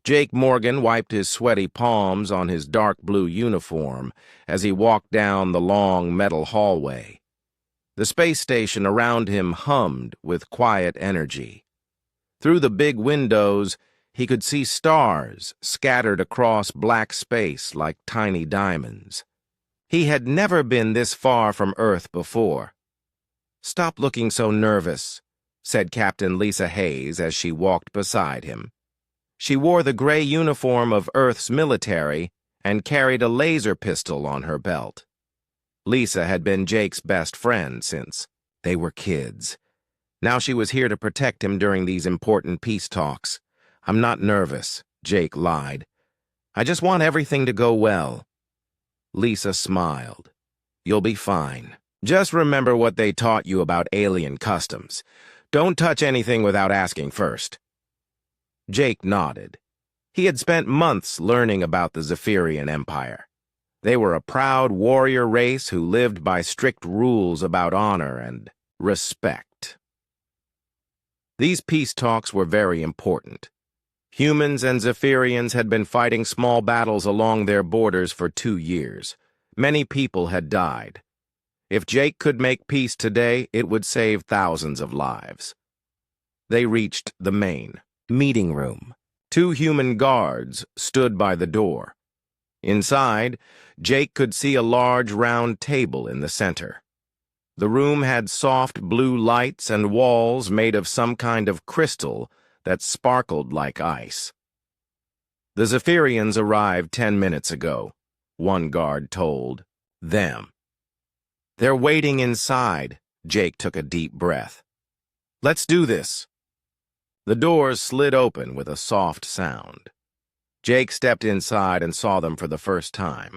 Jake Morgan wiped his sweaty palms on his dark blue uniform as he walked down the long metal hallway. The space station around him hummed with quiet energy. Through the big windows, he could see stars scattered across black space like tiny diamonds. He had never been this far from Earth before. "Stop looking so nervous," said Captain Lisa Hayes as she walked beside him. She wore the gray uniform of Earth's military and carried a laser pistol on her belt. Lisa had been Jake's best friend since they were kids. Now she was here to protect him during these important peace talks. "I'm not nervous," Jake lied. "I just want everything to go well." Lisa smiled. "You'll be fine. Just remember what they taught you about alien customs. Don't touch anything without asking first." Jake nodded. He had spent months learning about the Zephyrian Empire. They were a proud warrior race who lived by strict rules about honor and respect. These peace talks were very important. Humans and Zephyrians had been fighting small battles along their borders for 2 years. Many people had died. If Jake could make peace today, it would save thousands of lives. They reached the main meeting room. 2 human guards stood by the door. Inside, Jake could see a large round table in the center. The room had soft blue lights and walls made of some kind of crystal that sparkled like ice. "The Zephyrians arrived 10 minutes ago," one guard told them. "They're waiting inside." Jake took a deep breath. "Let's do this." The doors slid open with a soft sound. Jake stepped inside and saw them for the first time.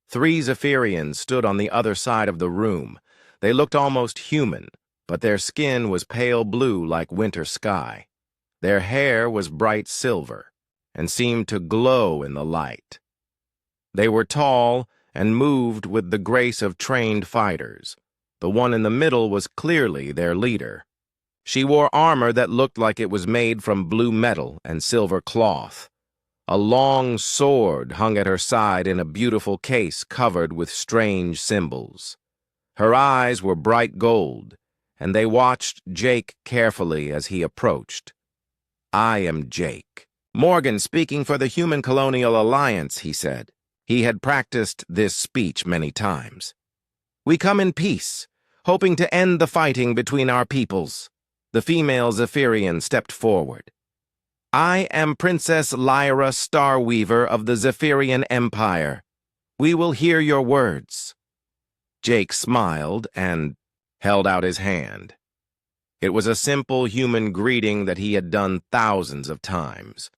3 Zephyrians stood on the other side of the room. They looked almost human, but their skin was pale blue like winter sky. Their hair was bright silver and seemed to glow in the light. They were tall and moved with the grace of trained fighters. The one in the middle was clearly their leader. She wore armor that looked like it was made from blue metal and silver cloth. A long sword hung at her side in a beautiful case covered with strange symbols. Her eyes were bright gold, and they watched Jake carefully as he approached. "I am Jake Morgan, speaking for the Human Colonial Alliance," he said. He had practiced this speech many times. "We come in peace, hoping to end the fighting between our peoples." The female Zephyrian stepped forward. "I am Princess Lyra Starweaver of the Zephyrian Empire. We will hear your words." Jake smiled and held out his hand. It was a simple human greeting that he had done thousands of times.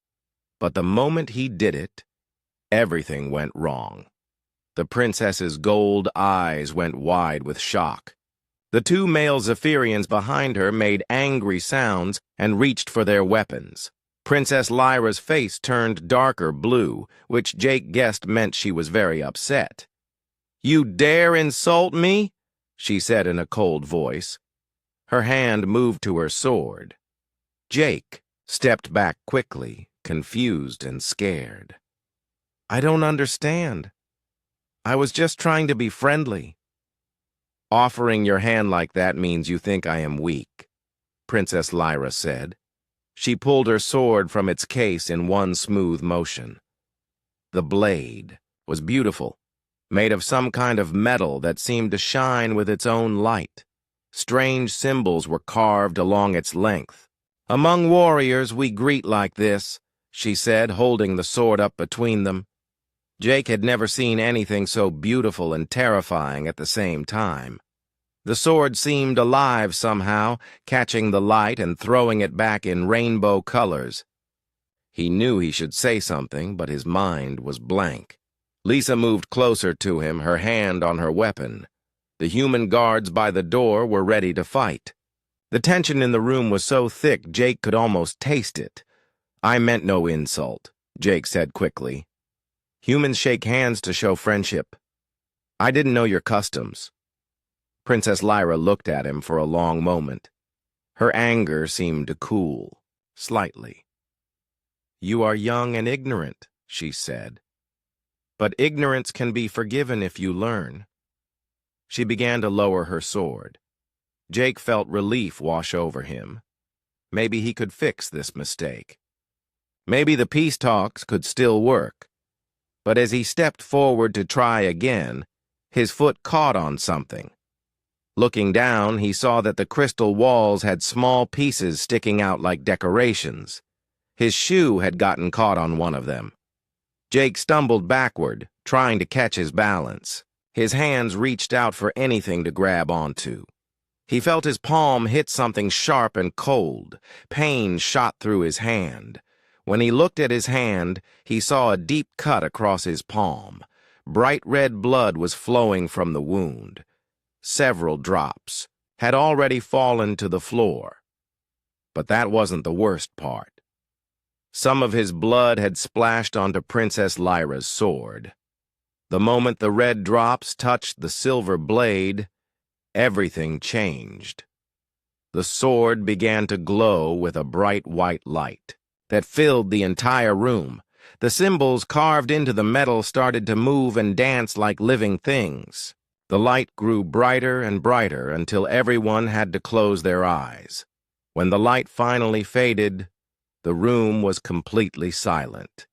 But the moment he did it, everything went wrong. The princess's gold eyes went wide with shock. The 2 male Zephyrians behind her made angry sounds and reached for their weapons. Princess Lyra's face turned darker blue, which Jake guessed meant she was very upset. "You dare insult me?" she said in a cold voice. Her hand moved to her sword. Jake stepped back quickly, confused and scared. "I don't understand. I was just trying to be friendly." "Offering your hand like that means you think I am weak," Princess Lyra said. She pulled her sword from its case in one smooth motion. The blade was beautiful, made of some kind of metal that seemed to shine with its own light. Strange symbols were carved along its length. "Among warriors, we greet like this," she said, holding the sword up between them. Jake had never seen anything so beautiful and terrifying at the same time. The sword seemed alive somehow, catching the light and throwing it back in rainbow colors. He knew he should say something, but his mind was blank. Lisa moved closer to him, her hand on her weapon. The human guards by the door were ready to fight. The tension in the room was so thick Jake could almost taste it. "I meant no insult," Jake said quickly. "Humans shake hands to show friendship. I didn't know your customs." Princess Lyra looked at him for a long moment. Her anger seemed to cool, slightly. "You are young and ignorant," she said. "But ignorance can be forgiven if you learn." She began to lower her sword. Jake felt relief wash over him. Maybe he could fix this mistake. Maybe the peace talks could still work. But as he stepped forward to try again, his foot caught on something. Looking down, he saw that the crystal walls had small pieces sticking out like decorations. His shoe had gotten caught on one of them. Jake stumbled backward, trying to catch his balance. His hands reached out for anything to grab onto. He felt his palm hit something sharp and cold. Pain shot through his hand. When he looked at his hand, he saw a deep cut across his palm. Bright red blood was flowing from the wound. Several drops had already fallen to the floor. But that wasn't the worst part. Some of his blood had splashed onto Princess Lyra's sword. The moment the red drops touched the silver blade, everything changed. The sword began to glow with a bright white light that filled the entire room. The symbols carved into the metal started to move and dance like living things. The light grew brighter and brighter until everyone had to close their eyes. When the light finally faded, the room was completely silent.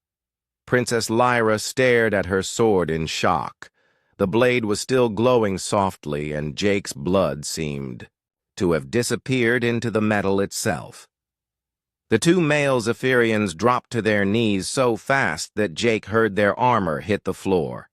Princess Lyra stared at her sword in shock. The blade was still glowing softly, and Jake's blood seemed to have disappeared into the metal itself. The two male Zephyrians dropped to their knees so fast that Jake heard their armor hit the floor.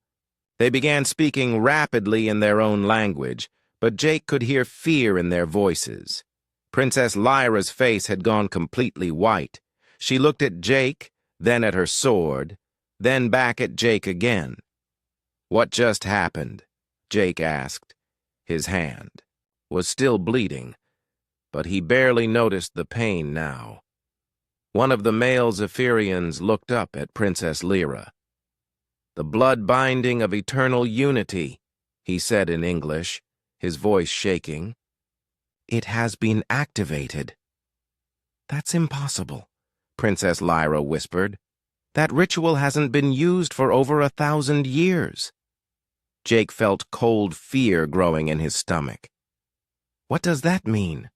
They began speaking rapidly in their own language, but Jake could hear fear in their voices. Princess Lyra's face had gone completely white. She looked at Jake, then at her sword, then back at Jake again. "What just happened?" Jake asked. His hand was still bleeding, but he barely noticed the pain now. One of the male Zephyrians looked up at Princess Lyra. "The blood binding of eternal unity," he said in English, his voice shaking. "It has been activated." "That's impossible," Princess Lyra whispered. "That ritual hasn't been used for over 1,000 years. Jake felt cold fear growing in his stomach. "What does that mean?"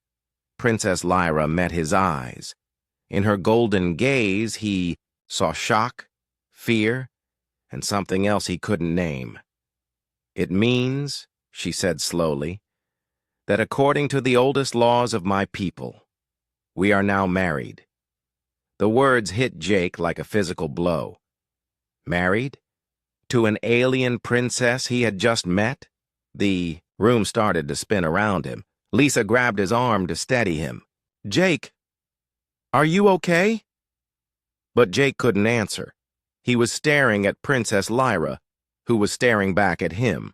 Princess Lyra met his eyes. In her golden gaze, he saw shock, fear, and something else he couldn't name. "It means," she said slowly, "that according to the oldest laws of my people, we are now married." The words hit Jake like a physical blow. Married? To an alien princess he had just met? The room started to spin around him. Lisa grabbed his arm to steady him. "Jake, are you okay?" But Jake couldn't answer. He was staring at Princess Lyra, who was staring back at him.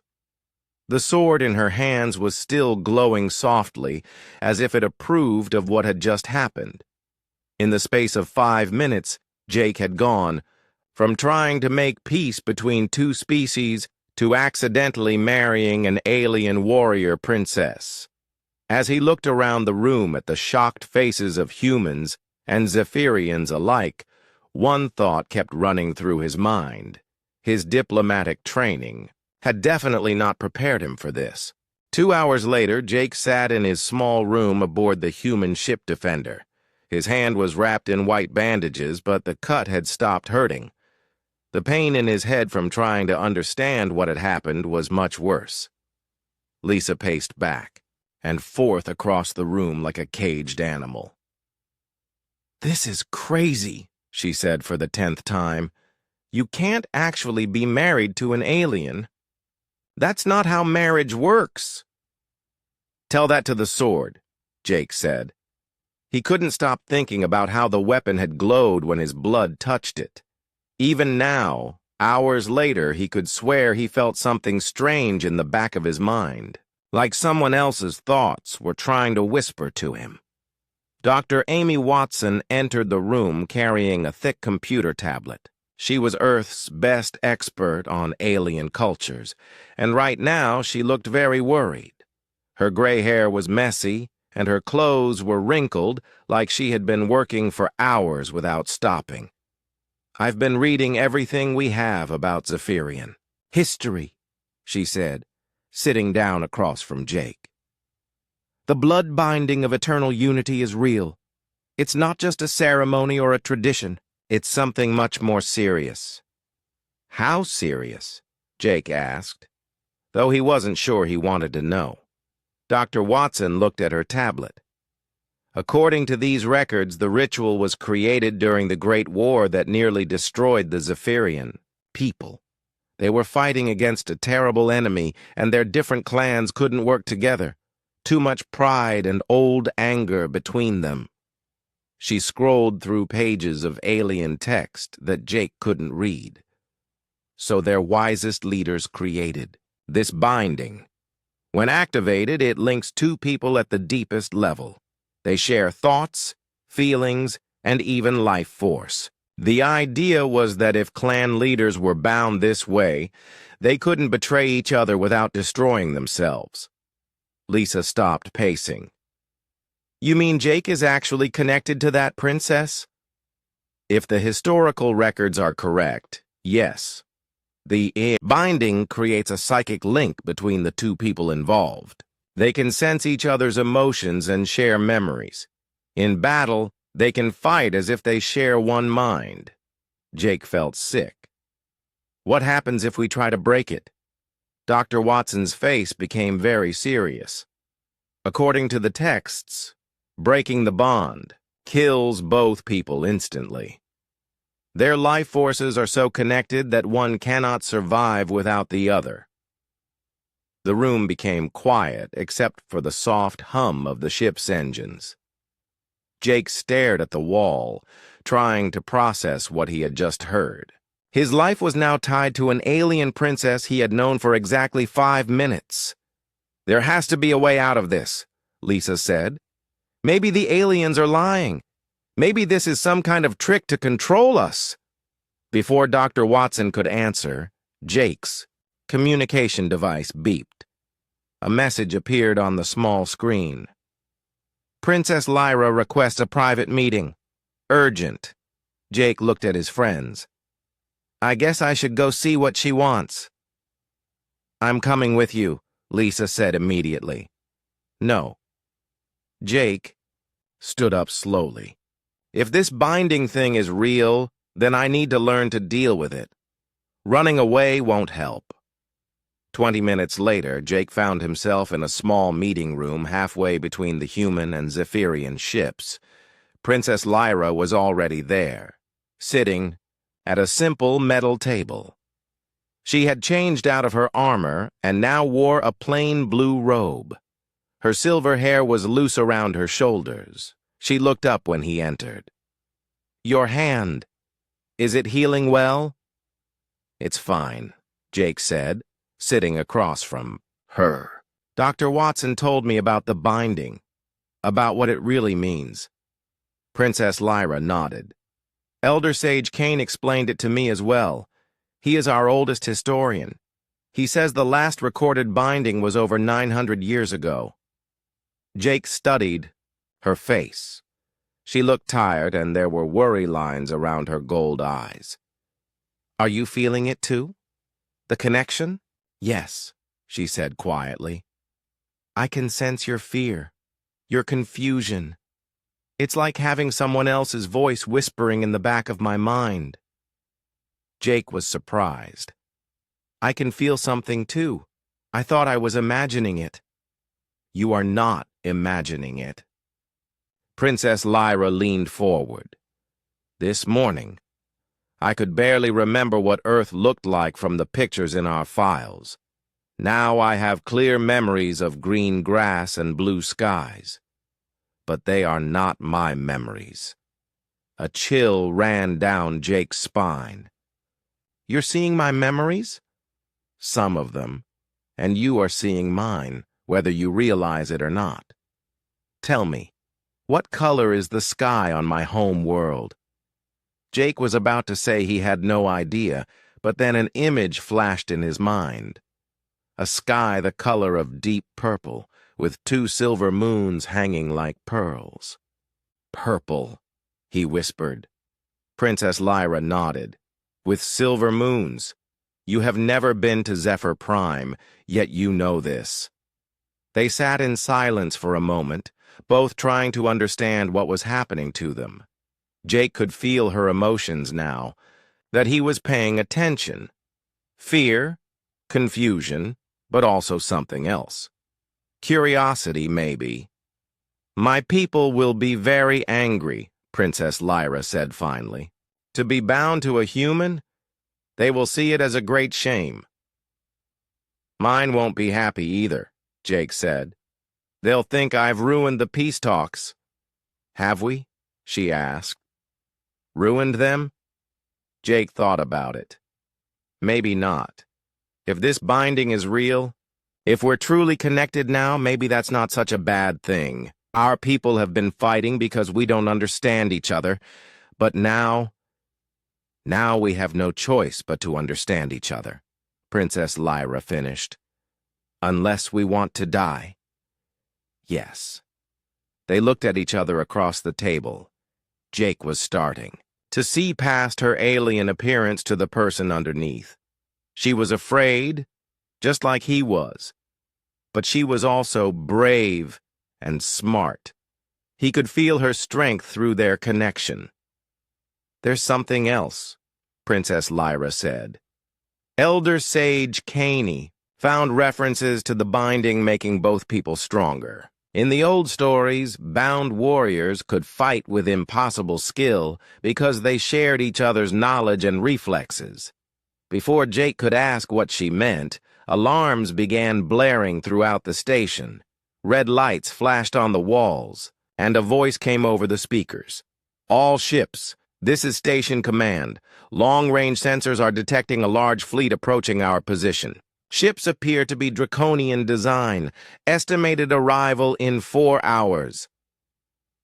The sword in her hands was still glowing softly, as if it approved of what had just happened. In the space of 5 minutes, Jake had gone from trying to make peace between two species to accidentally marrying an alien warrior princess. As he looked around the room at the shocked faces of humans and Zephyrians alike, one thought kept running through his mind. His diplomatic training had definitely not prepared him for this. 2 hours later, Jake sat in his small room aboard the human ship Defender. His hand was wrapped in white bandages, but the cut had stopped hurting. The pain in his head from trying to understand what had happened was much worse. Lisa paced back and forth across the room like a caged animal. "This is crazy," she said for the 10th time. "You can't actually be married to an alien. That's not how marriage works." "Tell that to the sword," Jake said. He couldn't stop thinking about how the weapon had glowed when his blood touched it. Even now, hours later, he could swear he felt something strange in the back of his mind, like someone else's thoughts were trying to whisper to him. Dr. Amy Watson entered the room carrying a thick computer tablet. She was Earth's best expert on alien cultures, and right now she looked very worried. Her gray hair was messy, and her clothes were wrinkled like she had been working for hours without stopping. I've been reading everything we have about Zephyrian. History, she said, sitting down across from Jake. The blood binding of eternal unity is real. It's not just a ceremony or a tradition. It's something much more serious. How serious? Jake asked, though he wasn't sure he wanted to know. Dr. Watson looked at her tablet. According to these records, the ritual was created during the Great War that nearly destroyed the Zephyrian people. They were fighting against a terrible enemy, and their different clans couldn't work together. Too much pride and old anger between them. She scrolled through pages of alien text that Jake couldn't read. So their wisest leaders created this binding. When activated, it links two people at the deepest level. They share thoughts, feelings, and even life force. The idea was that if clan leaders were bound this way, they couldn't betray each other without destroying themselves. Lisa stopped pacing. You mean Jake is actually connected to that princess? If the historical records are correct, yes. The binding creates a psychic link between the two people involved. They can sense each other's emotions and share memories. In battle, they can fight as if they share one mind. Jake felt sick. What happens if we try to break it? Dr. Watson's face became very serious. According to the texts, breaking the bond kills both people instantly. Their life forces are so connected that one cannot survive without the other. The room became quiet except for the soft hum of the ship's engines. Jake stared at the wall, trying to process what he had just heard. His life was now tied to an alien princess he had known for exactly 5 minutes. There has to be a way out of this, Lisa said. Maybe the aliens are lying. Maybe this is some kind of trick to control us. Before Dr. Watson could answer, Jake's communication device beeped. A message appeared on the small screen. Princess Lyra requests a private meeting. Urgent. Jake looked at his friends. I guess I should go see what she wants. I'm coming with you, Lisa said immediately. No. Jake stood up slowly. If this binding thing is real, then I need to learn to deal with it. Running away won't help. 20 minutes later, Jake found himself in a small meeting room halfway between the human and Zephyrian ships. Princess Lyra was already there, sitting at a simple metal table. She had changed out of her armor and now wore a plain blue robe. Her silver hair was loose around her shoulders. She looked up when he entered. Your hand. Is it healing well? It's fine, Jake said, sitting across from her. Dr. Watson told me about the binding, about what it really means. Princess Lyra nodded. Elder Sage Kane explained it to me as well. He is our oldest historian. He says the last recorded binding was over 900 years ago. Jake studied her face. She looked tired, and there were worry lines around her gold eyes. Are you feeling it too? The connection? Yes, she said quietly. I can sense your fear, your confusion. It's like having someone else's voice whispering in the back of my mind. Jake was surprised. I can feel something too. I thought I was imagining it. You are not imagining it. Princess Lyra leaned forward. This morning, I could barely remember what Earth looked like from the pictures in our files. Now I have clear memories of green grass and blue skies. But they are not my memories. A chill ran down Jake's spine. You're seeing my memories? Some of them. And you are seeing mine, whether you realize it or not. Tell me, what color is the sky on my home world? Jake was about to say he had no idea, but then an image flashed in his mind. A sky the color of deep purple, with 2 silver moons hanging like pearls. Purple, he whispered. Princess Lyra nodded. With silver moons. You have never been to Zephyr Prime, yet you know this. They sat in silence for a moment, both trying to understand what was happening to them. Jake could feel her emotions now, that he was paying attention. Fear, confusion, but also something else. Curiosity, maybe. My people will be very angry, Princess Lyra said finally. To be bound to a human, they will see it as a great shame. Mine won't be happy either, Jake said. They'll think I've ruined the peace talks. Have we? She asked. Ruined them? Jake thought about it. Maybe not. If this binding is real, if we're truly connected now, maybe that's not such a bad thing. Our people have been fighting because we don't understand each other, but now we have no choice but to understand each other, Princess Lyra finished. Unless we want to die. Yes. They looked at each other across the table. Jake was starting to see past her alien appearance to the person underneath. She was afraid, just like he was. But she was also brave and smart. He could feel her strength through their connection. There's something else, Princess Lyra said. Elder Sage Caney found references to the binding making both people stronger. In the old stories, bound warriors could fight with impossible skill because they shared each other's knowledge and reflexes. Before Jake could ask what she meant, alarms began blaring throughout the station. Red lights flashed on the walls, and a voice came over the speakers. All ships, this is Station Command. Long-range sensors are detecting a large fleet approaching our position. Ships appear to be draconian design. Estimated arrival in 4 hours.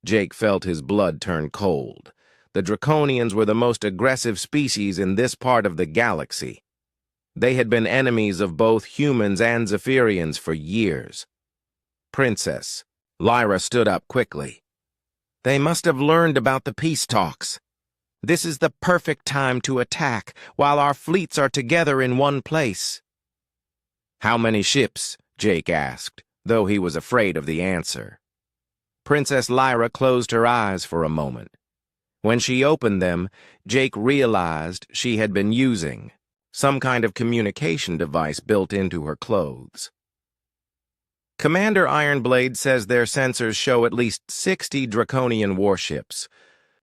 Jake felt his blood turn cold. The draconians were the most aggressive species in this part of the galaxy. They had been enemies of both humans and Zephyrians for years. Princess, Lyra stood up quickly. They must have learned about the peace talks. This is the perfect time to attack while our fleets are together in one place. How many ships? Jake asked, though he was afraid of the answer. Princess Lyra closed her eyes for a moment. When she opened them, Jake realized she had been using some kind of communication device built into her clothes. Commander Ironblade says their sensors show at least 60 draconian warships.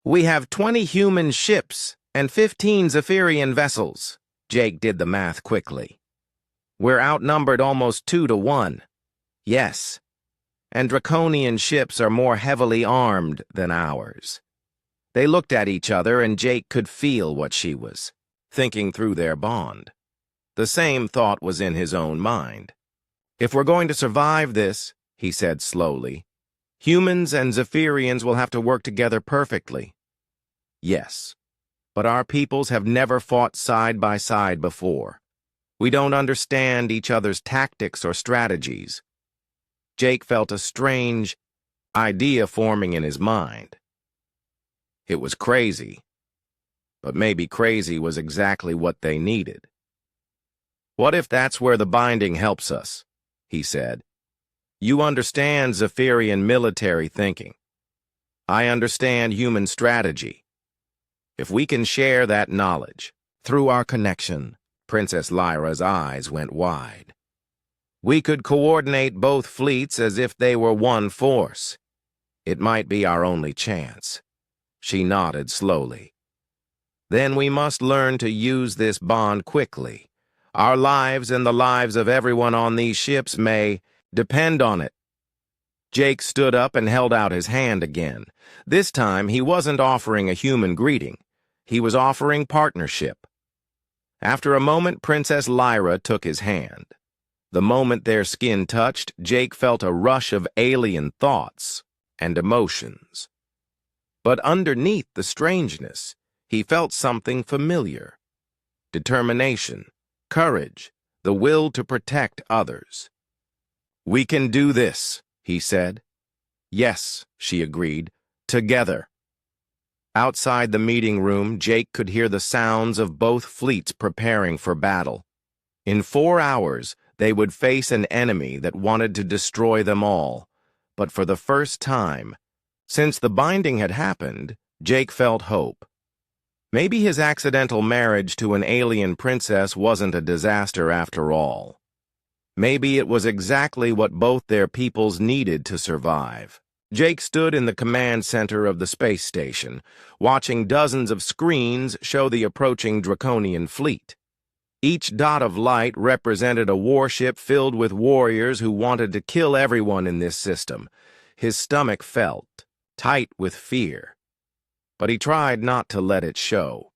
We have 20 human ships and 15 Zephyrian vessels. Jake did the math quickly. We're outnumbered almost 2 to 1. Yes. And draconian ships are more heavily armed than ours. They looked at each other, and Jake could feel what she was thinking through their bond. The same thought was in his own mind. If we're going to survive this, he said slowly, humans and Zephyrians will have to work together perfectly. Yes, but our peoples have never fought side by side before. We don't understand each other's tactics or strategies. Jake felt a strange idea forming in his mind. It was crazy, but maybe crazy was exactly what they needed. What if that's where the binding helps us? He said. You understand Zephyrian military thinking. I understand human strategy. If we can share that knowledge through our connection, Princess Lyra's eyes went wide. We could coordinate both fleets as if they were one force. It might be our only chance. She nodded slowly. Then we must learn to use this bond quickly. Our lives and the lives of everyone on these ships may depend on it. Jake stood up and held out his hand again. This time, he wasn't offering a human greeting. He was offering partnership. After a moment, Princess Lyra took his hand. The moment their skin touched, Jake felt a rush of alien thoughts and emotions. But underneath the strangeness, he felt something familiar. Determination, courage, the will to protect others. We can do this, he said. Yes, she agreed. Together. Outside the meeting room, Jake could hear the sounds of both fleets preparing for battle. In 4 hours, they would face an enemy that wanted to destroy them all. But for the first time, since the binding had happened, Jake felt hope. Maybe his accidental marriage to an alien princess wasn't a disaster after all. Maybe it was exactly what both their peoples needed to survive. Jake stood in the command center of the space station, watching dozens of screens show the approaching Draconian fleet. Each dot of light represented a warship filled with warriors who wanted to kill everyone in this system. His stomach felt tight with fear, but he tried not to let it show.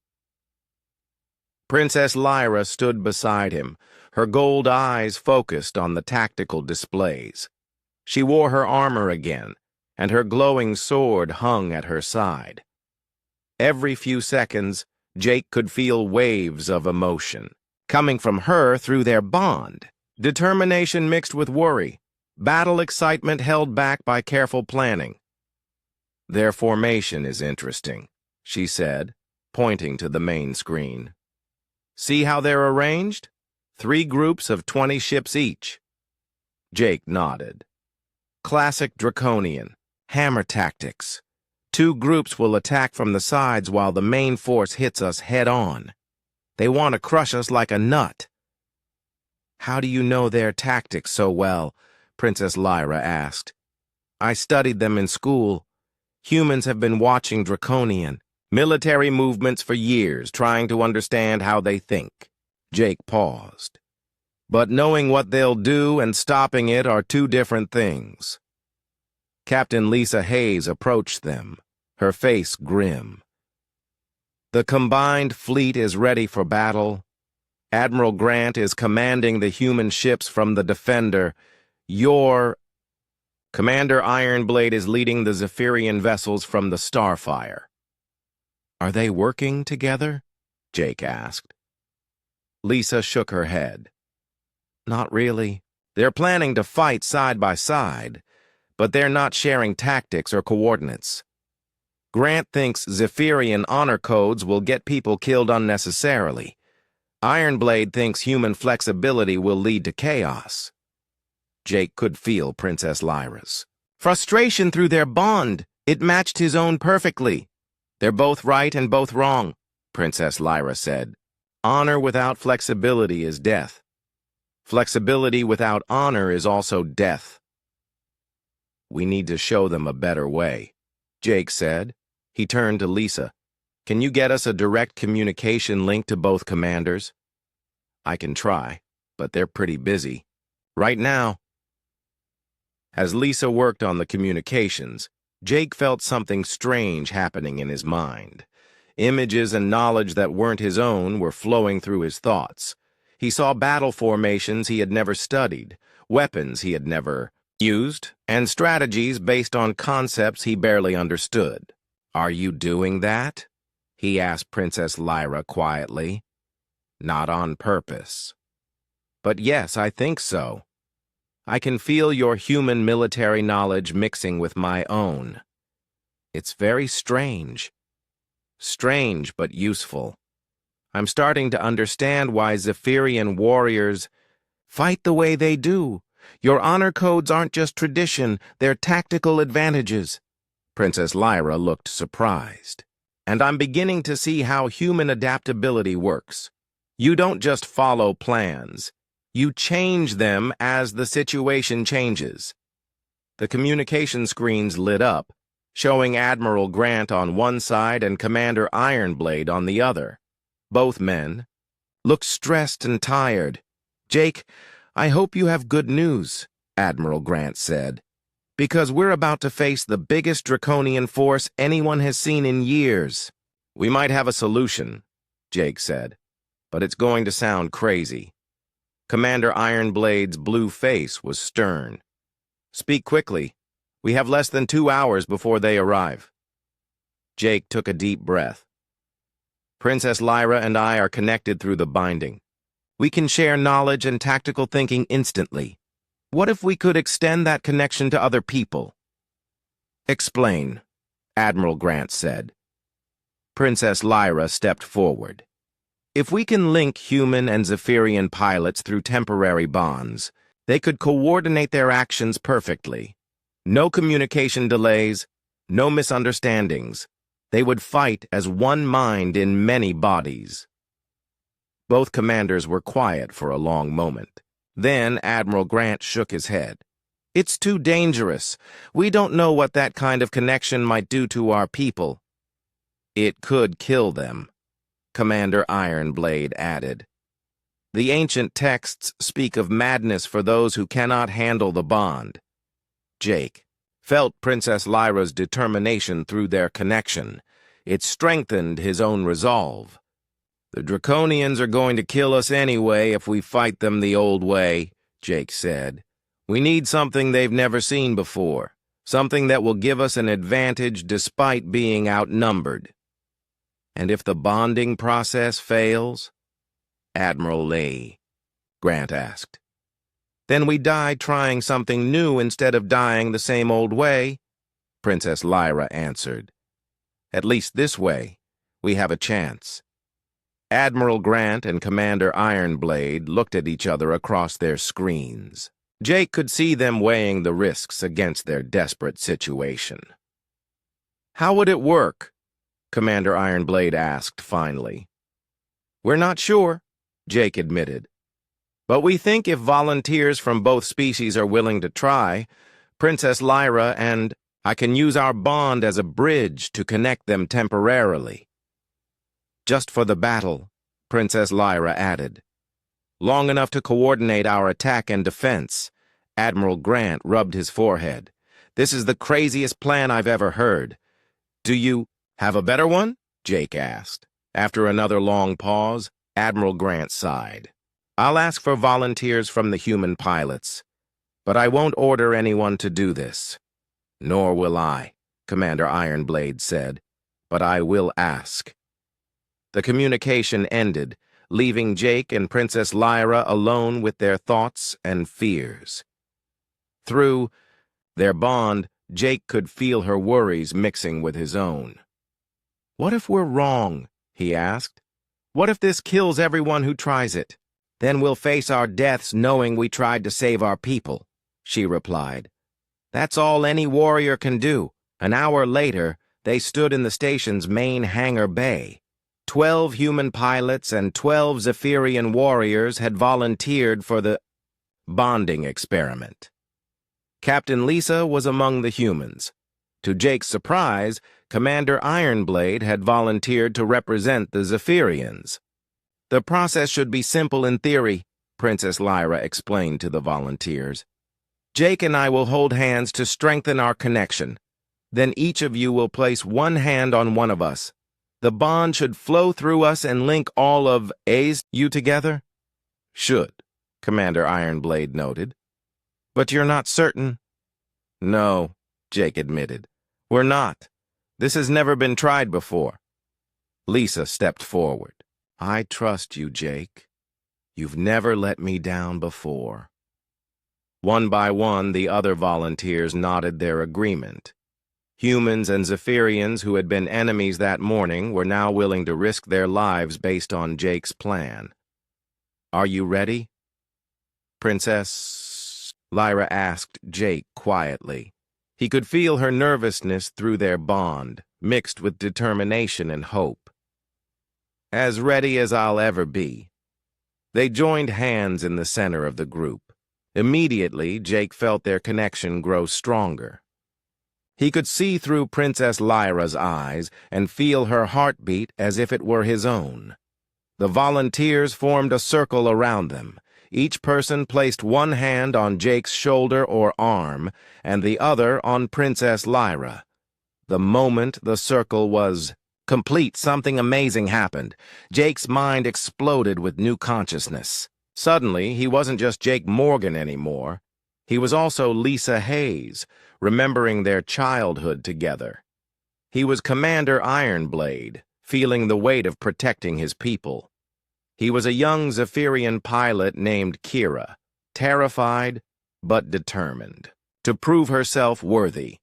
Princess Lyra stood beside him, her gold eyes focused on the tactical displays. She wore her armor again, and her glowing sword hung at her side. Every few seconds, Jake could feel waves of emotion coming from her through their bond. Determination mixed with worry, battle excitement held back by careful planning. Their formation is interesting, she said, pointing to the main screen. See how they're arranged? 3 groups of 20 ships each. Jake nodded. Classic Draconian, hammer tactics. 2 groups will attack from the sides while the main force hits us head-on. They want to crush us like a nut. How do you know their tactics so well? Princess Lyra asked. I studied them in school. Humans have been watching Draconian military movements for years, trying to understand how they think. Jake paused. But knowing what they'll do and stopping it are 2 different things. Captain Lisa Hayes approached them, her face grim. The combined fleet is ready for battle. Admiral Grant is commanding the human ships from the Defender. Commander Ironblade is leading the Zephyrian vessels from the Starfire. Are they working together? Jake asked. Lisa shook her head. Not really. They're planning to fight side by side, but they're not sharing tactics or coordinates. Grant thinks Zephyrian honor codes will get people killed unnecessarily. Ironblade thinks human flexibility will lead to chaos. Jake could feel Princess Lyra's frustration through their bond. It matched his own perfectly. They're both right and both wrong, Princess Lyra said. Honor without flexibility is death. Flexibility without honor is also death. We need to show them a better way, Jake said. He turned to Lisa. Can you get us a direct communication link to both commanders? I can try, but they're pretty busy. Right now. As Lisa worked on the communications, Jake felt something strange happening in his mind. Images and knowledge that weren't his own were flowing through his thoughts. He saw battle formations he had never studied, weapons he had never used, and strategies based on concepts he barely understood. Are you doing that? He asked Princess Lyra quietly. Not on purpose. But yes, I think so. I can feel your human military knowledge mixing with my own. It's very strange. Strange, but useful. I'm starting to understand why Zephyrian warriors fight the way they do. Your honor codes aren't just tradition, they're tactical advantages. Princess Lyra looked surprised. And I'm beginning to see how human adaptability works. You don't just follow plans. You change them as the situation changes. The communication screens lit up, showing Admiral Grant on one side and Commander Ironblade on the other. Both men looked stressed and tired. Jake, I hope you have good news, Admiral Grant said, because we're about to face the biggest Draconian force anyone has seen in years. We might have a solution, Jake said, but it's going to sound crazy. Commander Ironblade's blue face was stern. Speak quickly. We have less than 2 hours before they arrive. Jake took a deep breath. Princess Lyra and I are connected through the binding. We can share knowledge and tactical thinking instantly. What if we could extend that connection to other people? Explain, Admiral Grant said. Princess Lyra stepped forward. If we can link human and Zephyrian pilots through temporary bonds, they could coordinate their actions perfectly. No communication delays, no misunderstandings. They would fight as one mind in many bodies. Both commanders were quiet for a long moment. Then Admiral Grant shook his head. It's too dangerous. We don't know what that kind of connection might do to our people. It could kill them, Commander Ironblade added. The ancient texts speak of madness for those who cannot handle the bond. Jake felt Princess Lyra's determination through their connection. It strengthened his own resolve. The Draconians are going to kill us anyway if we fight them the old way, Jake said. We need something they've never seen before, something that will give us an advantage despite being outnumbered. And if the bonding process fails? Admiral Lee, Grant asked. Then we die trying something new instead of dying the same old way, Princess Lyra answered. At least this way, we have a chance. Admiral Grant and Commander Ironblade looked at each other across their screens. Jake could see them weighing the risks against their desperate situation. How would it work? Commander Ironblade asked finally. We're not sure, Jake admitted. But we think if volunteers from both species are willing to try, Princess Lyra and I can use our bond as a bridge to connect them temporarily. Just for the battle, Princess Lyra added. Long enough to coordinate our attack and defense. Admiral Grant rubbed his forehead. This is the craziest plan I've ever heard. Do you have a better one? Jake asked. After another long pause, Admiral Grant sighed. I'll ask for volunteers from the human pilots, but I won't order anyone to do this. Nor will I, Commander Ironblade said, but I will ask. The communication ended, leaving Jake and Princess Lyra alone with their thoughts and fears. Through their bond, Jake could feel her worries mixing with his own. What if we're wrong? He asked. What if this kills everyone who tries it? Then we'll face our deaths knowing we tried to save our people, she replied. That's all any warrior can do. An hour later, they stood in the station's main hangar bay. 12 human pilots and 12 Zephyrian warriors had volunteered for the bonding experiment. Captain Lisa was among the humans. To Jake's surprise, Commander Ironblade had volunteered to represent the Zephyrians. The process should be simple in theory, Princess Lyra explained to the volunteers. Jake and I will hold hands to strengthen our connection. Then each of you will place one hand on one of us. The bond should flow through us and link all of you together? Should, Commander Ironblade noted. But you're not certain? No, Jake admitted. We're not. This has never been tried before. Lisa stepped forward. I trust you, Jake. You've never let me down before. One by one, the other volunteers nodded their agreement. Humans and Zephyrians who had been enemies that morning were now willing to risk their lives based on Jake's plan. Are you ready? Princess Lyra asked Jake quietly. He could feel her nervousness through their bond, mixed with determination and hope. As ready as I'll ever be. They joined hands in the center of the group. Immediately, Jake felt their connection grow stronger. He could see through Princess Lyra's eyes and feel her heartbeat as if it were his own. The volunteers formed a circle around them. Each person placed one hand on Jake's shoulder or arm and the other on Princess Lyra. The moment the circle was complete, something amazing happened. Jake's mind exploded with new consciousness. Suddenly, he wasn't just Jake Morgan anymore. He was also Lisa Hayes, remembering their childhood together. He was Commander Ironblade, feeling the weight of protecting his people. He was a young Zephyrian pilot named Kira, terrified but determined to prove herself worthy.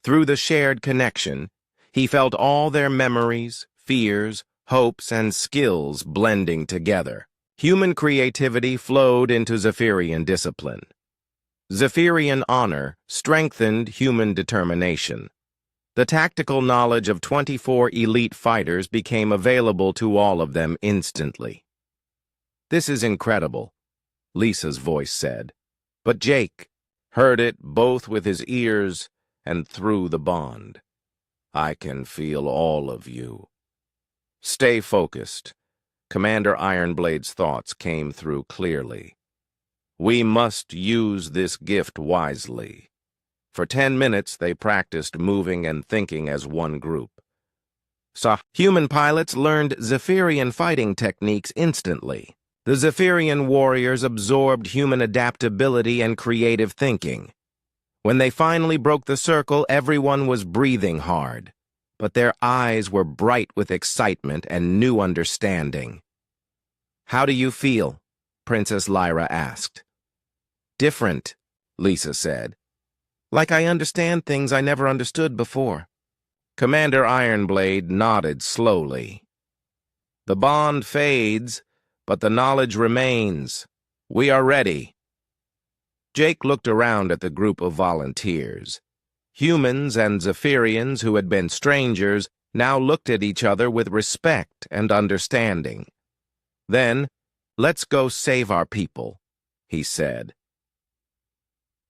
Through the shared connection, he felt all their memories, fears, hopes, and skills blending together. Human creativity flowed into Zephyrian discipline. Zephyrian honor strengthened human determination. The tactical knowledge of 24 elite fighters became available to all of them instantly. "This is incredible," Lisa's voice said. But Jake heard it both with his ears and through the bond. "I can feel all of you." "Stay focused." Commander Ironblade's thoughts came through clearly. "We must use this gift wisely." For 10 minutes, they practiced moving and thinking as one group. Human pilots learned Zephyrian fighting techniques instantly. The Zephyrian warriors absorbed human adaptability and creative thinking. When they finally broke the circle, everyone was breathing hard, but their eyes were bright with excitement and new understanding. "How do you feel?" Princess Lyra asked. "Different," Lisa said. "Like I understand things I never understood before." Commander Ironblade nodded slowly. "The bond fades, but the knowledge remains. We are ready." Jake looked around at the group of volunteers. Humans and Zephyrians who had been strangers now looked at each other with respect and understanding. Then, "Let's go save our people," he said.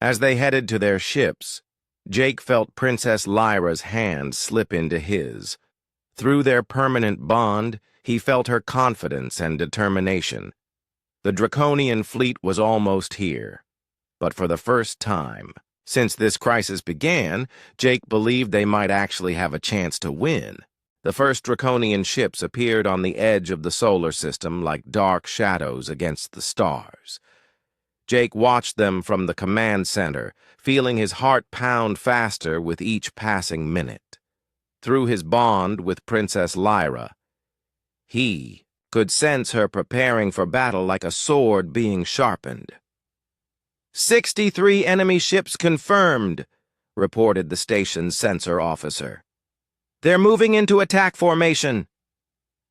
As they headed to their ships, Jake felt Princess Lyra's hand slip into his. Through their permanent bond, he felt her confidence and determination. The Draconian fleet was almost here. But for the first time since this crisis began, Jake believed they might actually have a chance to win. The first Draconian ships appeared on the edge of the solar system like dark shadows against the stars. Jake watched them from the command center, feeling his heart pound faster with each passing minute. Through his bond with Princess Lyra, he could sense her preparing for battle like a sword being sharpened. 63 enemy ships confirmed," reported the station's sensor officer. "They're moving into attack formation."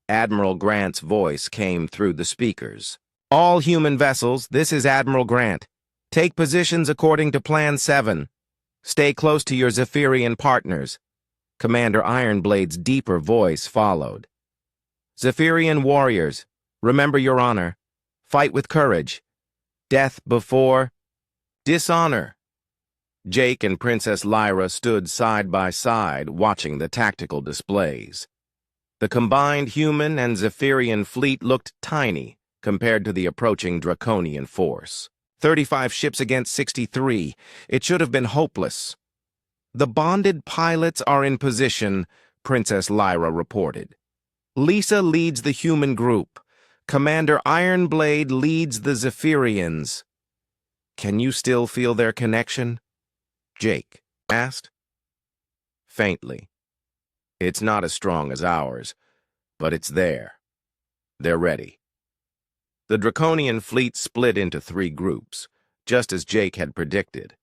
Admiral Grant's voice came through the speakers. "All human vessels, this is Admiral Grant. Take positions according to Plan 7. Stay close to your Zephyrian partners." Commander Ironblade's deeper voice followed. "Zephyrian warriors, remember your honor. Fight with courage. Death before dishonor." Jake and Princess Lyra stood side by side, watching the tactical displays. The combined human and Zephyrian fleet looked tiny compared to the approaching Draconian force. 35 ships against 63. It should have been hopeless. "The bonded pilots are in position," Princess Lyra reported. "Lisa leads the human group. Commander Ironblade leads the Zephyrians." "Can you still feel their connection?" Jake asked. Faintly. "It's not as strong as ours, but it's there. They're ready." The Draconian fleet split into 3 groups, just as Jake had predicted.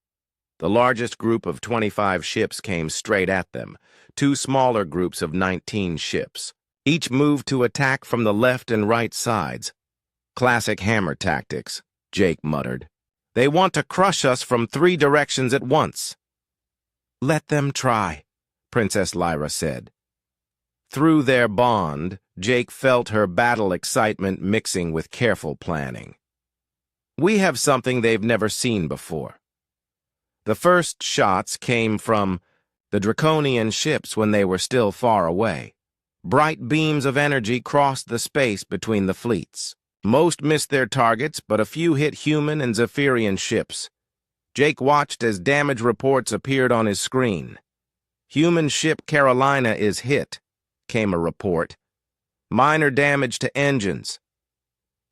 The largest group of 25 ships came straight at them, 2 smaller groups of 19 ships. Each moved to attack from the left and right sides. "Classic hammer tactics," Jake muttered. "They want to crush us from 3 directions at once." "Let them try," Princess Lyra said. Through their bond, Jake felt her battle excitement mixing with careful planning. "We have something they've never seen before." The first shots came from the Draconian ships when they were still far away. Bright beams of energy crossed the space between the fleets. Most missed their targets, but a few hit human and Zephyrian ships. Jake watched as damage reports appeared on his screen. "Human ship Carolina is hit," came a report. "Minor damage to engines."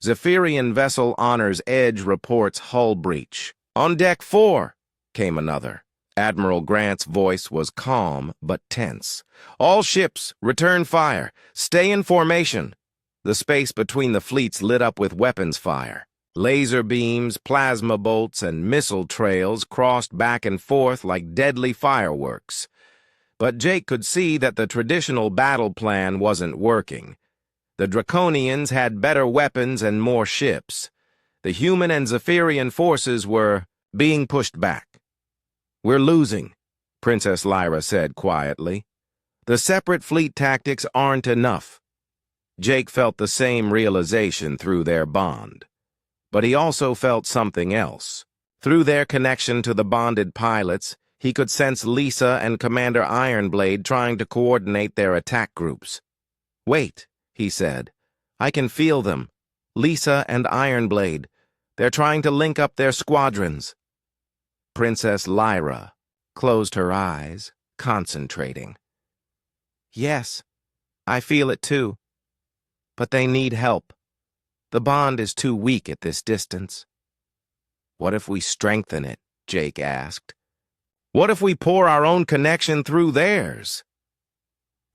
Zephyrian vessel Honor's Edge reports hull breach. "On deck 4, came another. Admiral Grant's voice was calm but tense. "All ships, return fire. Stay in formation." The space between the fleets lit up with weapons fire. Laser beams, plasma bolts, and missile trails crossed back and forth like deadly fireworks. But Jake could see that the traditional battle plan wasn't working. The Draconians had better weapons and more ships. The human and Zephyrian forces were being pushed back. "We're losing," Princess Lyra said quietly. "The separate fleet tactics aren't enough." Jake felt the same realization through their bond. But he also felt something else. Through their connection to the bonded pilots, he could sense Lisa and Commander Ironblade trying to coordinate their attack groups. "Wait," he said. "I can feel them. Lisa and Ironblade. They're trying to link up their squadrons." Princess Lyra closed her eyes, concentrating. "Yes, I feel it too. But they need help. The bond is too weak at this distance." "What if we strengthen it?" Jake asked. "What if we pour our own connection through theirs?"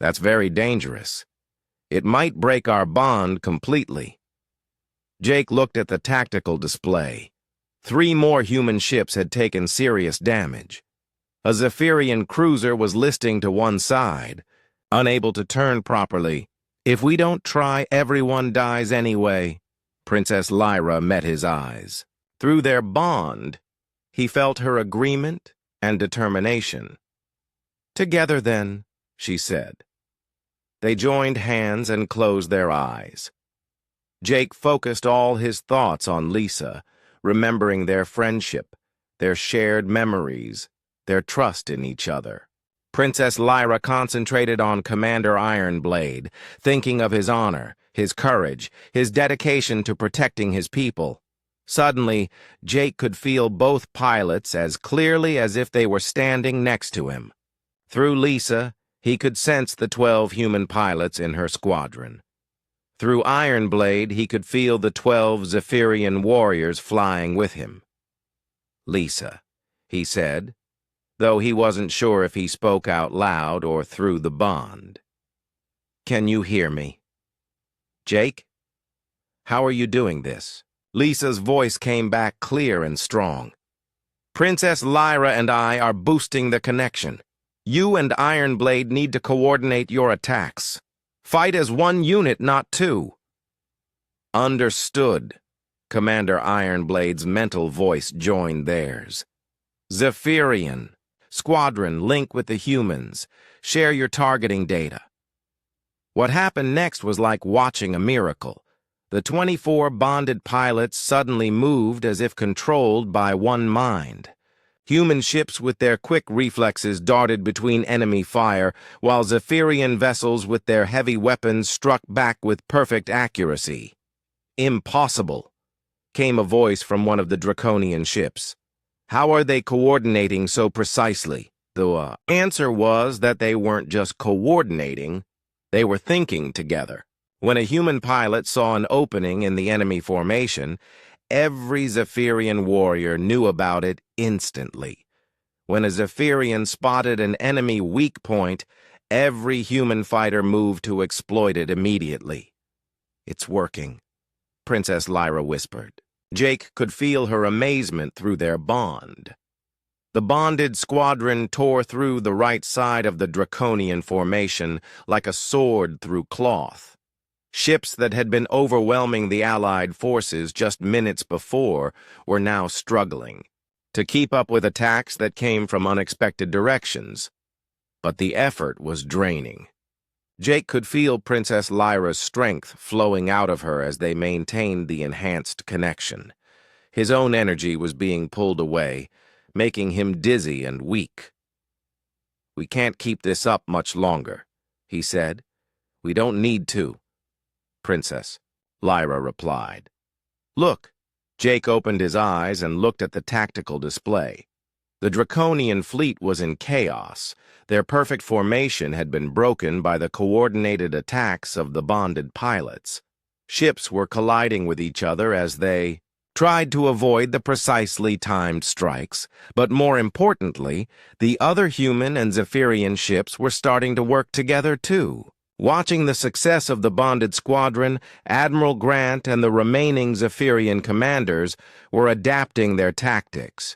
"That's very dangerous. It might break our bond completely." Jake looked at the tactical display. 3 more human ships had taken serious damage. A Zephyrian cruiser was listing to one side, unable to turn properly. "If we don't try, everyone dies anyway." Princess Lyra met his eyes. Through their bond, he felt her agreement and determination. "Together, then," she said. They joined hands and closed their eyes. Jake focused all his thoughts on Lisa, remembering their friendship, their shared memories, their trust in each other. Princess Lyra concentrated on Commander Ironblade, thinking of his honor, his courage, his dedication to protecting his people. Suddenly, Jake could feel both pilots as clearly as if they were standing next to him. Through Lisa, he could sense the 12 human pilots in her squadron. Through Ironblade, he could feel the 12 Zephyrian warriors flying with him. "Lisa," he said, though he wasn't sure if he spoke out loud or through the bond. "Can you hear me?" "Jake? How are you doing this?" Lisa's voice came back clear and strong. "Princess Lyra and I are boosting the connection. You and Ironblade need to coordinate your attacks. Fight as one unit, not two." "Understood." Commander Ironblade's mental voice joined theirs. "Zephyrian. Squadron, link with the humans. Share your targeting data." What happened next was like watching a miracle. The 24 bonded pilots suddenly moved as if controlled by one mind. Human ships with their quick reflexes darted between enemy fire, while Zephyrian vessels with their heavy weapons struck back with perfect accuracy. "Impossible," came a voice from one of the Draconian ships. "How are they coordinating so precisely?" The answer was that they weren't just coordinating, they were thinking together. When a human pilot saw an opening in the enemy formation, every Zephyrian warrior knew about it instantly. When a Zephyrian spotted an enemy weak point, every human fighter moved to exploit it immediately. "It's working," Princess Lyra whispered. Jake could feel her amazement through their bond. The bonded squadron tore through the right side of the Draconian formation like a sword through cloth. Ships that had been overwhelming the Allied forces just minutes before were now struggling to keep up with attacks that came from unexpected directions. But the effort was draining. Jake could feel Princess Lyra's strength flowing out of her as they maintained the enhanced connection. His own energy was being pulled away, making him dizzy and weak. "We can't keep this up much longer," he said. "We don't need to." "Princess," Lyra replied. "Look." Jake opened his eyes and looked at the tactical display. The Draconian fleet was in chaos. Their perfect formation had been broken by the coordinated attacks of the bonded pilots. Ships were colliding with each other as they tried to avoid the precisely timed strikes, but more importantly, the other human and Zephyrian ships were starting to work together too. Watching the success of the bonded squadron, Admiral Grant and the remaining Zephyrian commanders were adapting their tactics.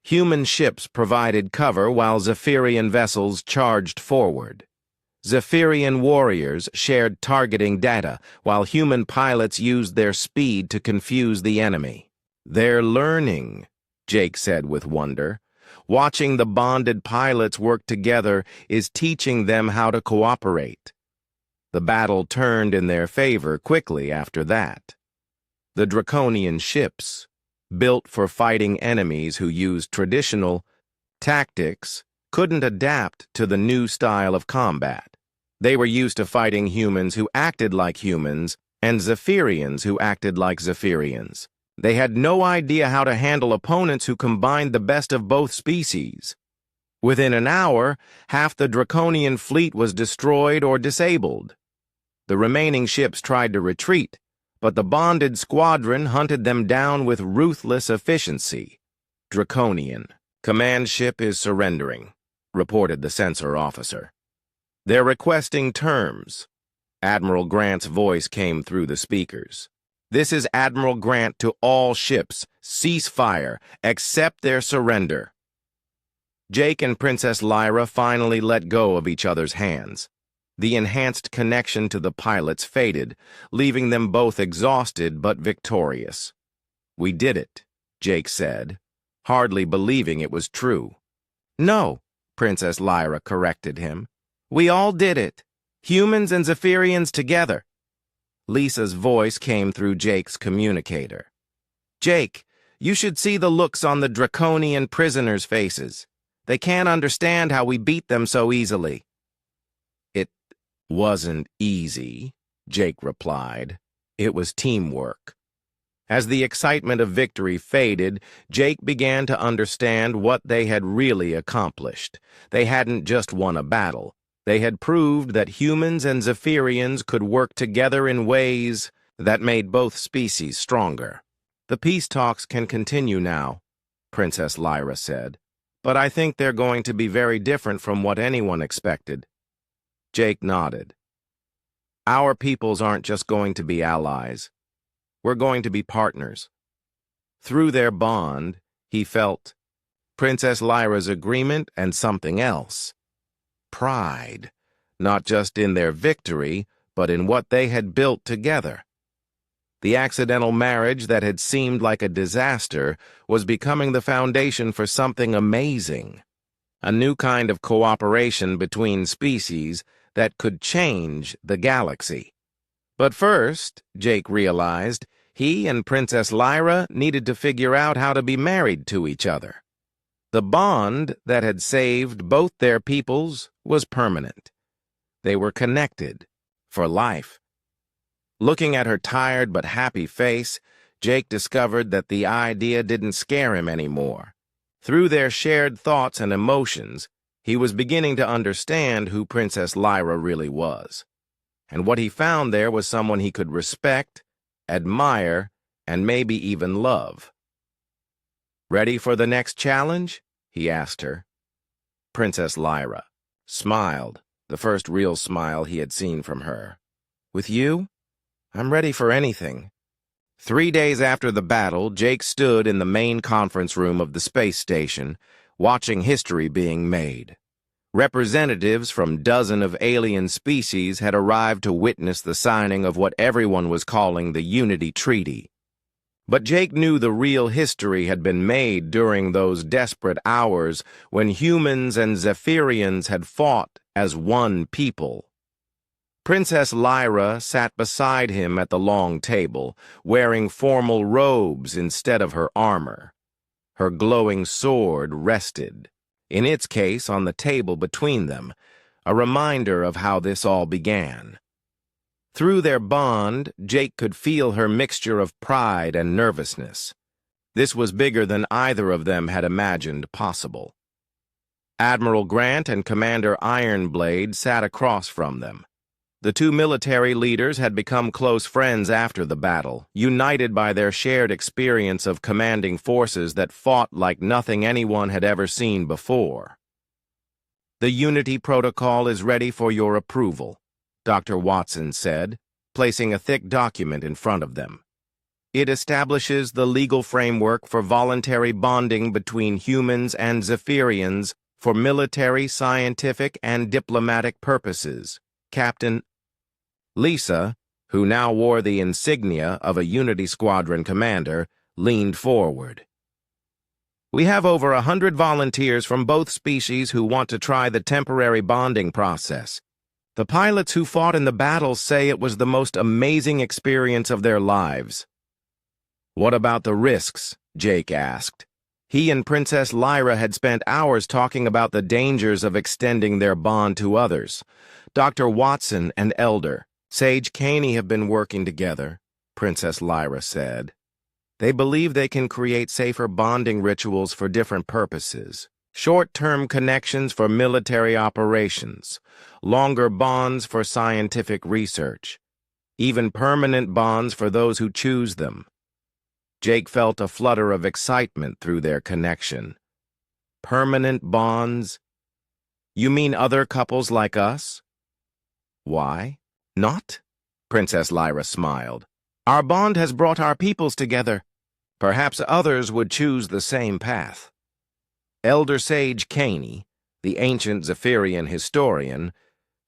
Human ships provided cover while Zephyrian vessels charged forward. Zephyrian warriors shared targeting data, while human pilots used their speed to confuse the enemy. "They're learning," Jake said with wonder. "Watching the bonded pilots work together is teaching them how to cooperate." The battle turned in their favor quickly after that. The Draconian ships, built for fighting enemies who used traditional tactics, couldn't adapt to the new style of combat. They were used to fighting humans who acted like humans and Zephyrians who acted like Zephyrians. They had no idea how to handle opponents who combined the best of both species. Within an hour, half the Draconian fleet was destroyed or disabled. The remaining ships tried to retreat, but the bonded squadron hunted them down with ruthless efficiency. "Draconian. Command ship is surrendering," reported the censor officer. "They're requesting terms." Admiral Grant's voice came through the speakers. "This is Admiral Grant to all ships. Cease fire. Accept their surrender." Jake and Princess Lyra finally let go of each other's hands. The enhanced connection to the pilots faded, leaving them both exhausted but victorious. "We did it," Jake said, hardly believing it was true. "No," Princess Lyra corrected him. "We all did it. Humans and Zephyrians together." Lisa's voice came through Jake's communicator. "Jake, you should see the looks on the Draconian prisoners' faces. They can't understand how we beat them so easily." "It wasn't easy," Jake replied. "It was teamwork." As the excitement of victory faded, Jake began to understand what they had really accomplished. They hadn't just won a battle. They had proved that humans and Zephyrians could work together in ways that made both species stronger. "The peace talks can continue now," Princess Lyra said, "but I think they're going to be very different from what anyone expected." Jake nodded. "Our peoples aren't just going to be allies. We're going to be partners." Through their bond, he felt Princess Lyra's agreement and something else. Pride, not just in their victory, but in what they had built together. The accidental marriage that had seemed like a disaster was becoming the foundation for something amazing. A new kind of cooperation between species that could change the galaxy. But first, Jake realized, he and Princess Lyra needed to figure out how to be married to each other. The bond that had saved both their peoples was permanent. They were connected for life. Looking at her tired but happy face, Jake discovered that the idea didn't scare him anymore. Through their shared thoughts and emotions, he was beginning to understand who Princess Lyra really was. And what he found there was someone he could respect, admire, and maybe even love. "Ready for the next challenge?" he asked her. Princess Lyra smiled, the first real smile he had seen from her. "With you? I'm ready for anything." 3 days after the battle, Jake stood in the main conference room of the space station, watching history being made. Representatives from dozens of alien species had arrived to witness the signing of what everyone was calling the Unity Treaty. But Jake knew the real history had been made during those desperate hours when humans and Zephyrians had fought as one people. Princess Lyra sat beside him at the long table, wearing formal robes instead of her armor. Her glowing sword rested, in its case on the table between them, a reminder of how this all began. Through their bond, Jake could feel her mixture of pride and nervousness. This was bigger than either of them had imagined possible. Admiral Grant and Commander Ironblade sat across from them. The two military leaders had become close friends after the battle, united by their shared experience of commanding forces that fought like nothing anyone had ever seen before. "The Unity Protocol is ready for your approval," Dr. Watson said, placing a thick document in front of them. It establishes the legal framework for voluntary bonding between humans and Zephyrians for military, scientific, and diplomatic purposes. Captain Lisa, who now wore the insignia of a Unity Squadron commander, leaned forward. We have over 100 volunteers from both species who want to try the temporary bonding process. The pilots who fought in the battles say it was the most amazing experience of their lives. What about the risks? Jake asked. He and Princess Lyra had spent hours talking about the dangers of extending their bond to others. Dr. Watson and Elder Sage Caney have been working together, Princess Lyra said. They believe they can create safer bonding rituals for different purposes. Short-term connections for military operations, longer bonds for scientific research, even permanent bonds for those who choose them. Jake felt a flutter of excitement through their connection. Permanent bonds? You mean other couples like us? Why not? Princess Lyra smiled. Our bond has brought our peoples together. Perhaps others would choose the same path. Elder Sage Caney, the ancient Zephyrian historian,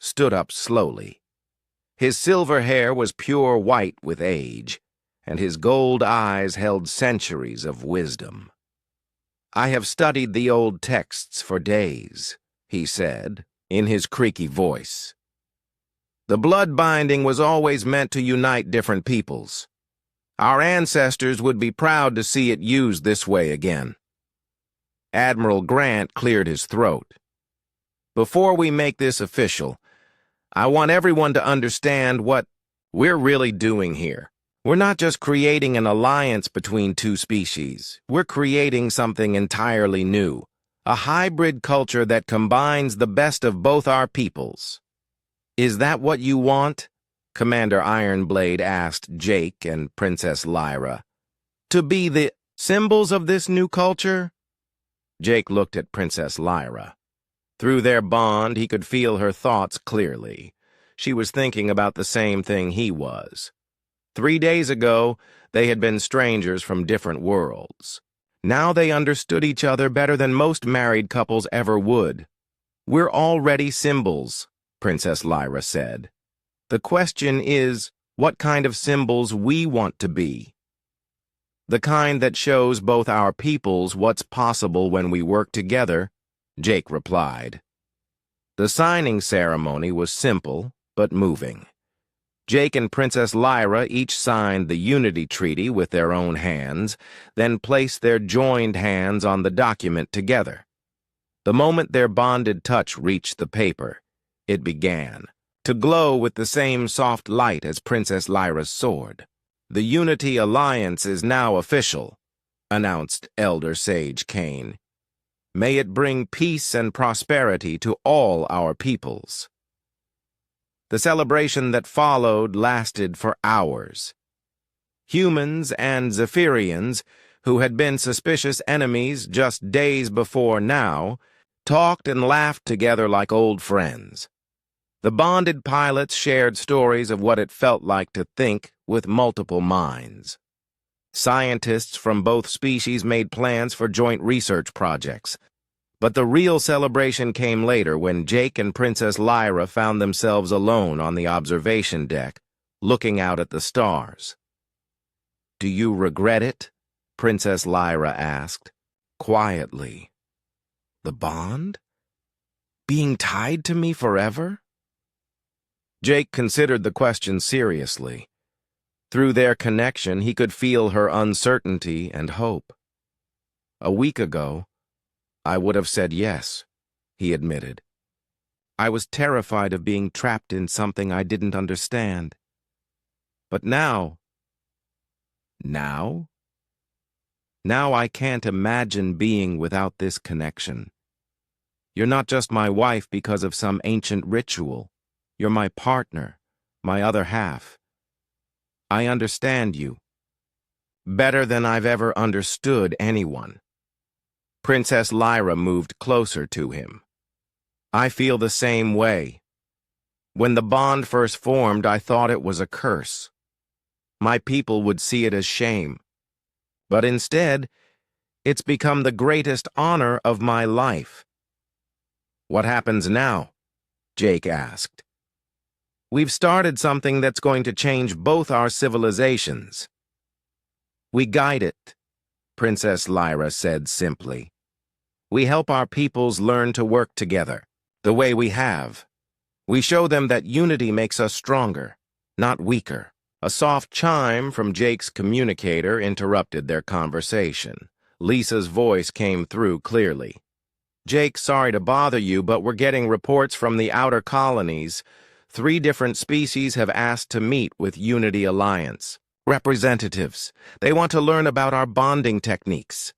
stood up slowly. His silver hair was pure white with age, and his gold eyes held centuries of wisdom. I have studied the old texts for days, he said, in his creaky voice. The blood binding was always meant to unite different peoples. Our ancestors would be proud to see it used this way again. Admiral Grant cleared his throat. Before we make this official, I want everyone to understand what we're really doing here. We're not just creating an alliance between two species. We're creating something entirely new, a hybrid culture that combines the best of both our peoples. Is that what you want? Commander Ironblade asked Jake and Princess Lyra. To be the symbols of this new culture? Jake looked at Princess Lyra. Through their bond, he could feel her thoughts clearly. She was thinking about the same thing he was. 3 days ago, they had been strangers from different worlds. Now they understood each other better than most married couples ever would. We're already symbols, Princess Lyra said. The question is, what kind of symbols we want to be. The kind that shows both our peoples what's possible when we work together, Jake replied. The signing ceremony was simple, but moving. Jake and Princess Lyra each signed the Unity Treaty with their own hands, then placed their joined hands on the document together. The moment their bonded touch reached the paper, it began to glow with the same soft light as Princess Lyra's sword. The Unity Alliance is now official, announced Elder Sage Kane. May it bring peace and prosperity to all our peoples. The celebration that followed lasted for hours. Humans and Zephyrians, who had been suspicious enemies just days before now, talked and laughed together like old friends. The bonded pilots shared stories of what it felt like to think with multiple minds. Scientists from both species made plans for joint research projects. But the real celebration came later when Jake and Princess Lyra found themselves alone on the observation deck, looking out at the stars. Do you regret it? Princess Lyra asked, quietly. The bond? Being tied to me forever? Jake considered the question seriously. Through their connection, he could feel her uncertainty and hope. A week ago, I would have said yes, he admitted. I was terrified of being trapped in something I didn't understand. But now I can't imagine being without this connection. You're not just my wife because of some ancient ritual. You're my partner, my other half. I understand you better than I've ever understood anyone. Princess Lyra moved closer to him. I feel the same way. When the bond first formed, I thought it was a curse. my people would see it as shame. But instead, it's become the greatest honor of my life. What happens now? Jake asked. We've started something that's going to change both our civilizations. We guide it, Princess Lyra said simply. We help our peoples learn to work together, the way we have. We show them that unity makes us stronger, not weaker. A soft chime from Jake's communicator interrupted their conversation. Lisa's voice came through clearly. Jake, sorry to bother you, but we're getting reports from the outer colonies. 3 different species have asked to meet with Unity Alliance representatives. They want to learn about our bonding techniques.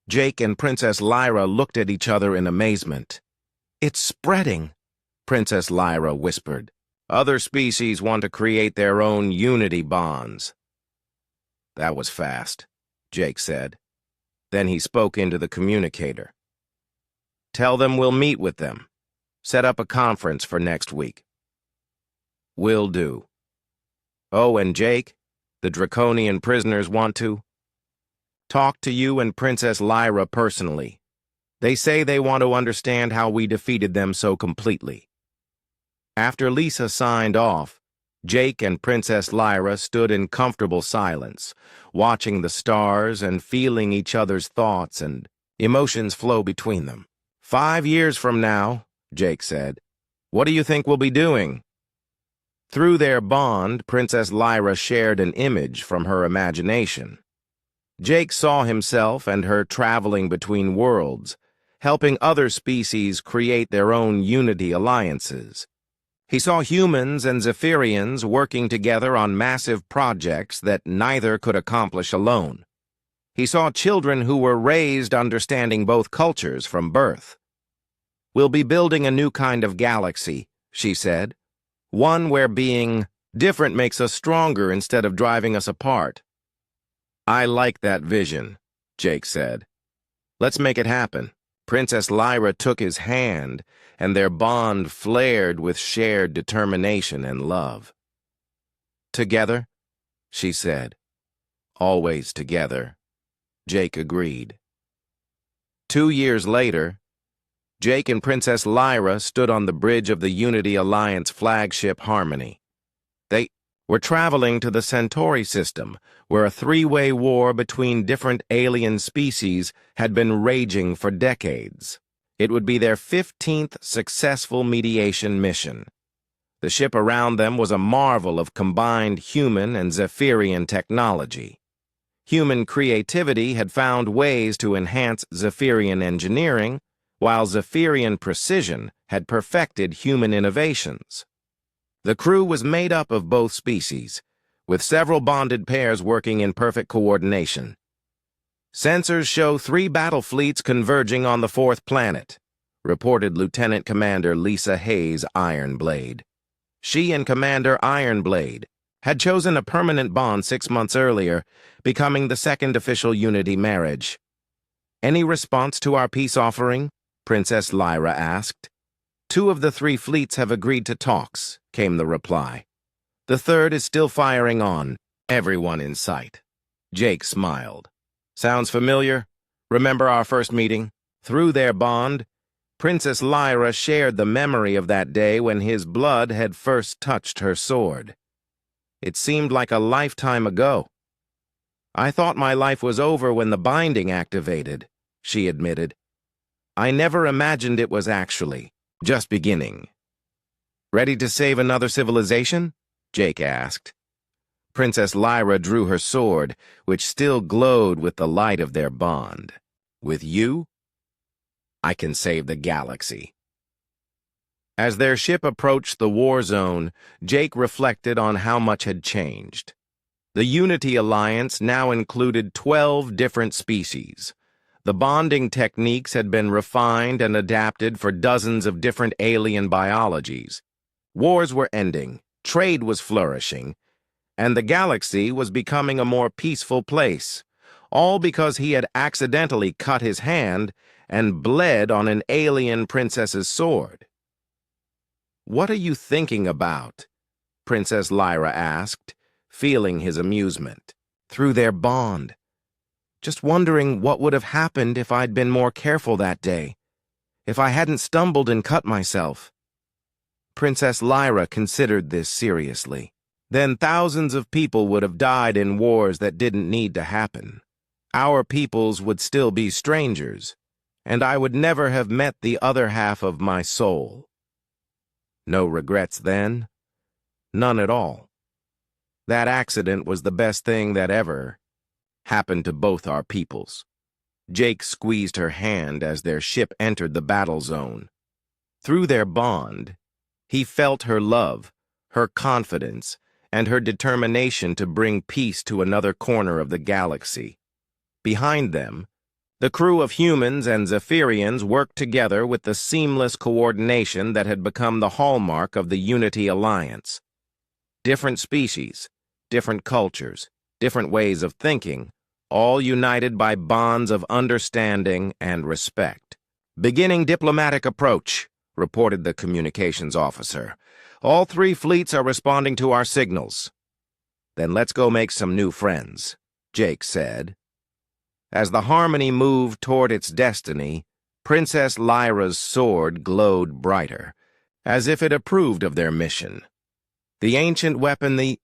Jake and Princess Lyra looked at each other in amazement. It's spreading, Princess Lyra whispered. Other species want to create their own unity bonds. That was fast, Jake said. Then he spoke into the communicator. Tell them we'll meet with them. Set up a conference for next week. Will do. Oh, and Jake, the draconian prisoners want to talk to you and Princess Lyra personally. They say they want to understand how we defeated them so completely. After Lisa signed off, Jake and Princess Lyra stood in comfortable silence, watching the stars and feeling each other's thoughts and emotions flow between them. 5 years from now, Jake said, what do you think we'll be doing? Through their bond, Princess Lyra shared an image from her imagination. Jake saw himself and her traveling between worlds, helping other species create their own unity alliances. He saw humans and Zephyrians working together on massive projects that neither could accomplish alone. He saw children who were raised understanding both cultures from birth. We'll be building a new kind of galaxy, she said. One where being different makes us stronger instead of driving us apart. I like that vision, Jake said. Let's make it happen. Princess Lyra took his hand, and their bond flared with shared determination and love. Together, she said. Always together, Jake agreed. 2 years later, Jake and Princess Lyra stood on the bridge of the Unity Alliance flagship Harmony. They were traveling to the Centauri system, where a 3-way war between different alien species had been raging for decades. It would be their 15th successful mediation mission. The ship around them was a marvel of combined human and Zephyrian technology. Human creativity had found ways to enhance Zephyrian engineering, while Zephyrian precision had perfected human innovations. The crew was made up of both species, with several bonded pairs working in perfect coordination. Sensors show 3 battle fleets converging on the 4th planet, reported Lieutenant Commander Lisa Hayes Ironblade. She and Commander Ironblade had chosen a permanent bond 6 months earlier, becoming the 2nd official Unity marriage. Any response to our peace offering? Princess Lyra asked. 2 of the 3 fleets have agreed to talks, came the reply. The 3rd is still firing on everyone in sight. Jake smiled. Sounds familiar? Remember our first meeting? Through their bond, Princess Lyra shared the memory of that day when his blood had first touched her sword. It seemed like a lifetime ago. I thought my life was over when the binding activated, she admitted. I never imagined it was actually just beginning. Ready to save another civilization? Jake asked. Princess Lyra drew her sword, which still glowed with the light of their bond. With you, I can save the galaxy. As their ship approached the war zone, Jake reflected on how much had changed. The Unity Alliance now included 12 different species. The bonding techniques had been refined and adapted for dozens of different alien biologies. Wars were ending, trade was flourishing, and the galaxy was becoming a more peaceful place, all because he had accidentally cut his hand and bled on an alien princess's sword. What are you thinking about? Princess Lyra asked, feeling his amusement. Through their bond. Just wondering what would have happened if I'd been more careful that day, if I hadn't stumbled and cut myself. Princess Lyra considered this seriously. Then thousands of people would have died in wars that didn't need to happen. Our peoples would still be strangers, and I would never have met the other half of my soul. No regrets then? None at all. That accident was the best thing that ever happened to both our peoples. Jake squeezed her hand as their ship entered the battle zone. Through their bond, he felt her love, her confidence, and her determination to bring peace to another corner of the galaxy. Behind them, the crew of humans and Zephyrians worked together with the seamless coordination that had become the hallmark of the Unity Alliance. Different species, different cultures, different ways of thinking, all united by bonds of understanding and respect. "Beginning diplomatic approach," reported the communications officer. "All 3 fleets are responding to our signals." "Then let's go make some new friends," Jake said. As the Harmony moved toward its destiny, Princess Lyra's sword glowed brighter, as if it approved of their mission. The ancient weapon, the